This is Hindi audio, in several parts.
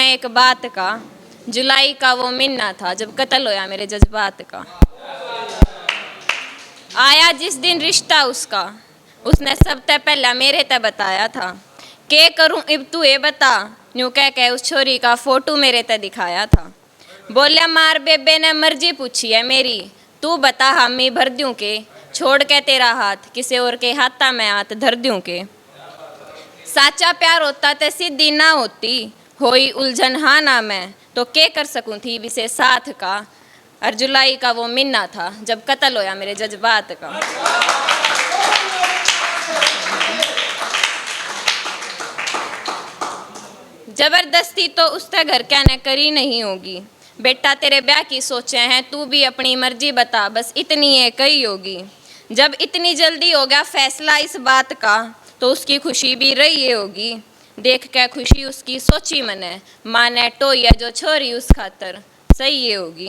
एक बात का, जुलाई का वो महीना था जब कत्ल होया मेरे जज्बात का। आया जिस दिन रिश्ता उसका, उसने सब ते पहला मेरे ते बताया था। के करूं इब तू ये बता, यूं कह के उस छोरी का फोटो मेरे ते दिखाया था। बोलिया मार बेबे ने मर्जी पूछी है मेरी, तू बता हामी भर दूं के, छोड़ के तेरा हाथ किसी और के हाथा में हाथ धर दूं के। साचा प्यार होता ते सीधी ना होती, होई उलझन हाँ ना मैं, तो के कर सकूं थी विसे साथ का। और जुलाई का वो महीना था जब कत्ल होया मेरे जज्बात का। जबरदस्ती तो उससे घर क्या ने करी नहीं होगी, बेटा तेरे ब्याह की सोचे हैं, तू भी अपनी मर्जी बता, बस इतनी है कही होगी। जब इतनी जल्दी हो गया फैसला इस बात का, तो उसकी खुशी भी रही है होगी। देख के खुशी उसकी सोची मने, माने टोया जो छोरी उस खातर सही है होगी।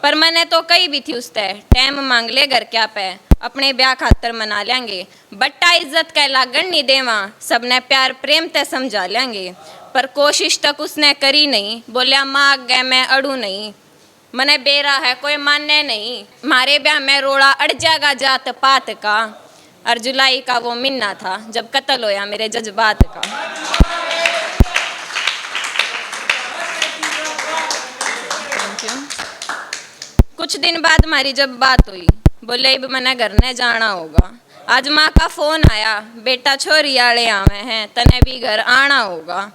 पर मैंने तो कही भी थी उससे, टाइम मांग ले घर क्या पे, अपने ब्याह खातर मना लेंगे। बट्टा इज्जत का लागण नहीं देवा, सबने प्यार प्रेम ते समझा लेंगे। पर कोशिश तक उसने करी नहीं, बोलिया मांग गए मैं अड़ू नहीं। मने बेरा है कोई माने नहीं, मारे ब्याह में रोड़ा अड़ जाएगा जात पात का। और जुलाई का वो महीना था जब कत्ल होया मेरे जज्बात का। कुछ दिन बाद हमारी जब बात हुई, बोले अब मैंने घर ने जाना होगा। आज माँ का फोन आया, बेटा छोरी आले आवे हैं, तने भी घर आना होगा।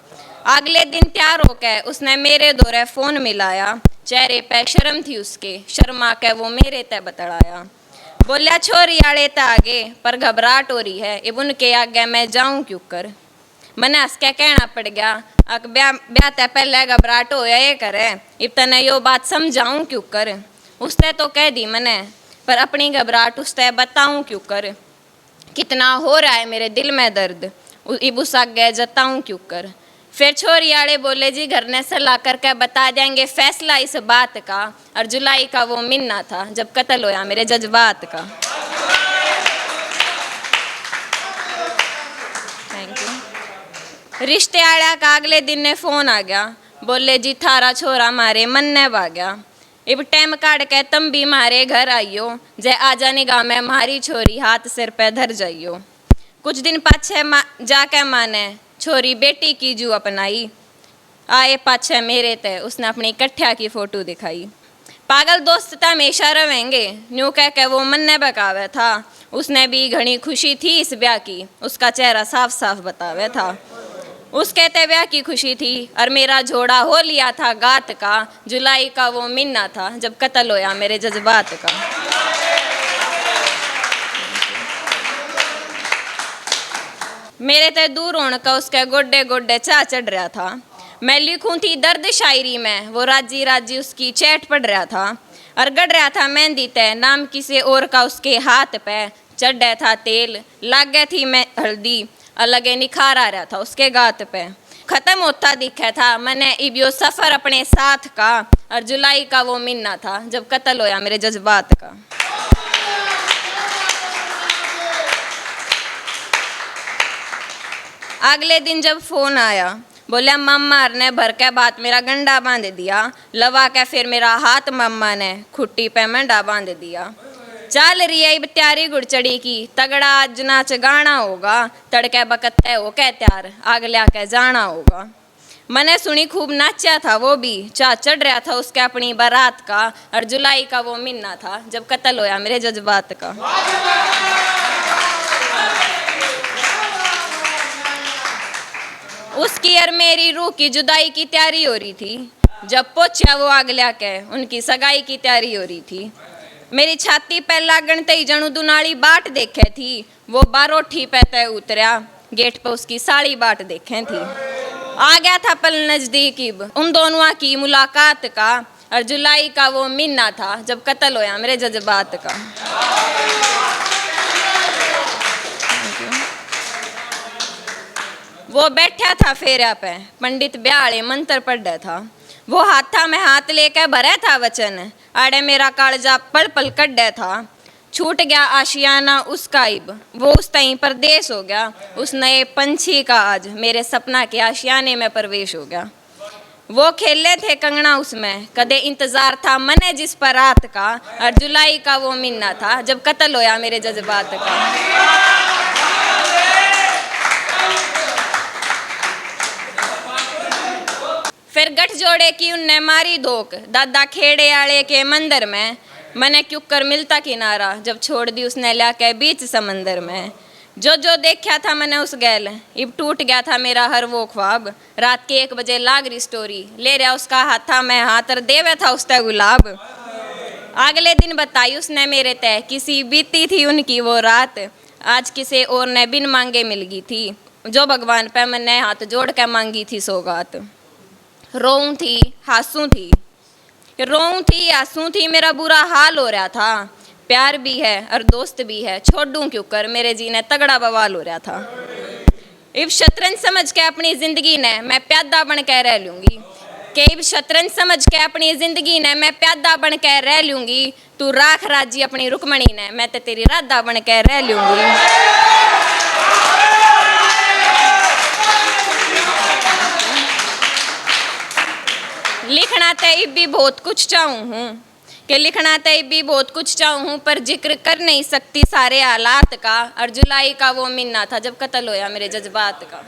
अगले दिन तैयार होके उसने मेरे दौरे फोन मिलाया, चेहरे पे शर्म थी उसके, शर्मा के वो मेरे ते बतलाया। बोलिया छोरी आले ते आगे, पर घबराहट हो रही है, अब उनके आगे मैं जाऊं क्यों कर। मैंने हंस के कहना पड़ गया, अक ब्याह ते पहले घबराहट हो ये करे, अब तने यो बात समझाऊं क्यों कर। उसने तो कह दी मैंने, पर अपनी घबराहट उससे बताऊं क्यों कर। कितना हो रहा है मेरे दिल में दर्द, अब उस आगे जताऊं क्यों कर। फिर छोरी आले बोले जी घर ने सलाह करके बता देंगे फैसला इस बात का। और जुलाई का वो महीना था जब कत्ल होया मेरे जज्बात का। Thank you. रिश्ते आया का अगले दिन ने फोन आ गया, बोले जी थारा छोरा मारे मन ने भाग्या, अब टाइम काट के तुम भी मारे घर आइयो, जय आजा निगाह में मारी छोरी हाथ सिर पे धर जाइयो। कुछ दिन पाछे जाके माने छोरी बेटी की जू अपनाई, आए पाछे मेरे ते उसने अपनी कट्ठिया की फोटो दिखाई। पागल दोस्त तो हमेशा रहेंगे, न्यू कह के वो मन ने बकावे था, उसने भी घनी खुशी थी इस ब्याह की, उसका चेहरा साफ साफ बतावे था। उसके ते ब्याह की खुशी थी और मेरा जोड़ा हो लिया था गात का। जुलाई का वो महीना था जब कत्ल होया मेरे जज्बात का। मेरे ते दूर होने का उसके गोडे गोडे चा चढ़ रहा था। मैं लिखूं थी दर्द शायरी में, वो राजी राजी उसकी चैट पड़ रहा था। और गड़ रहा था मेहंदी ते नाम किसी और का उसके हाथ पे, चढ़ा था तेल लागे थी मैं हल्दी, अलग निखार आ रहा था उसके गात पे। खत्म होता दिखा था मैंने इबियो सफर अपने साथ का। और जुलाई का वो महीना था जब कत्ल होया मेरे जज्बात का। अगले दिन जब फोन आया, बोलिया मम्मा ने भर के बात मेरा गंडा बांध दिया, लवा के फिर मेरा हाथ मम्मा ने खुट्टी पे मंडा बांध दिया। चल रही है अब तैयारी गुड़चड़ी की, तगड़ा आज नाच गाना होगा, तड़के बकते हो के तैयार आग लिया के जाना होगा। मैंने सुनी खूब नाचा था वो भी, चा चढ़ रहा था उसके अपनी बारात का। और जुलाई का वो महीना था जब कत्ल होया मेरे जज्बात का। उसकी और मेरी रूह की जुदाई की तैयारी हो रही थी, जब पहुंचा वो आग लिया के उनकी सगाई की तैयारी हो रही थी। मेरी छाती पे लागण तई जणु दुनाली बाट देखे थी, वो बारोठी पे तय उतरा, गेट पे उसकी साड़ी बाट देखे थी। आ गया था पल नजदीक उन दोनों की मुलाकात का। और जुलाई का वो महीना था जब कत्ल होया मेरे जज्बात का। वो बैठा था फेरा पे, पंडित ब्याले मंत्र पढ़ रहा था, वो हाथा में हाथ लेकर भरा था वचन, आड़े मेरा कालजा पल पल कड्डा था। छूट गया आशियाना उसका इब, वो उस तई परदेश हो गया, उस नए पंछी का आज मेरे सपना के आशियाने में प्रवेश हो गया। वो खेले थे कंगना उसमें, कदे इंतजार था मने जिस पर रात का, और जुलाई का वो महीना था जब कत्ल होया मेरे जज्बात का। फिर गठजोड़े की उनने मारी धोख, दादा खेड़े आले के मंदिर में, मने क्यों कर मिलता किनारा जब छोड़ दी उसने ला के बीच समंदर में। जो जो देखा था मैंने उस गैल, इब टूट गया था मेरा हर वो ख्वाब, रात के 1 बजे लाग रही स्टोरी, ले रहा उसका हाथ था मैं हाथ और देवे था उसका गुलाब। अगले दिन बताई उसने मेरे तय, किसी बीती थी उनकी वो रात, आज किसी और ने बिन मांगे मिल गई थी, जो भगवान पे मैंने हाथ जोड़ के मांगी थी सौगात। रोऊं थी हासूं थी, रोऊं थी आंसू थी, मेरा बुरा हाल हो रहा था, प्यार भी है और दोस्त भी है, छोड़ूं क्यों कर मेरे जीने तगड़ा बवाल हो रहा था। इब शतरंज समझ के अपनी जिंदगी ने मैं प्यादा बन के रह लूंगी, कि इब शतरंज समझ के अपनी जिंदगी ने मैं प्यादा बन के रह लूंगी, तू राख राजी अपनी रुकमणी ने मैं तो तेरी राधा बन के रह लूंगी। लिखना तो भी बहुत कुछ चाहूँ हूँ, कि लिखना तो भी बहुत कुछ चाहूँ हूँ, पर जिक्र कर नहीं सकती सारे हालात का, और जुलाई का वो महीना था जब कत्ल होया मेरे जज्बात का।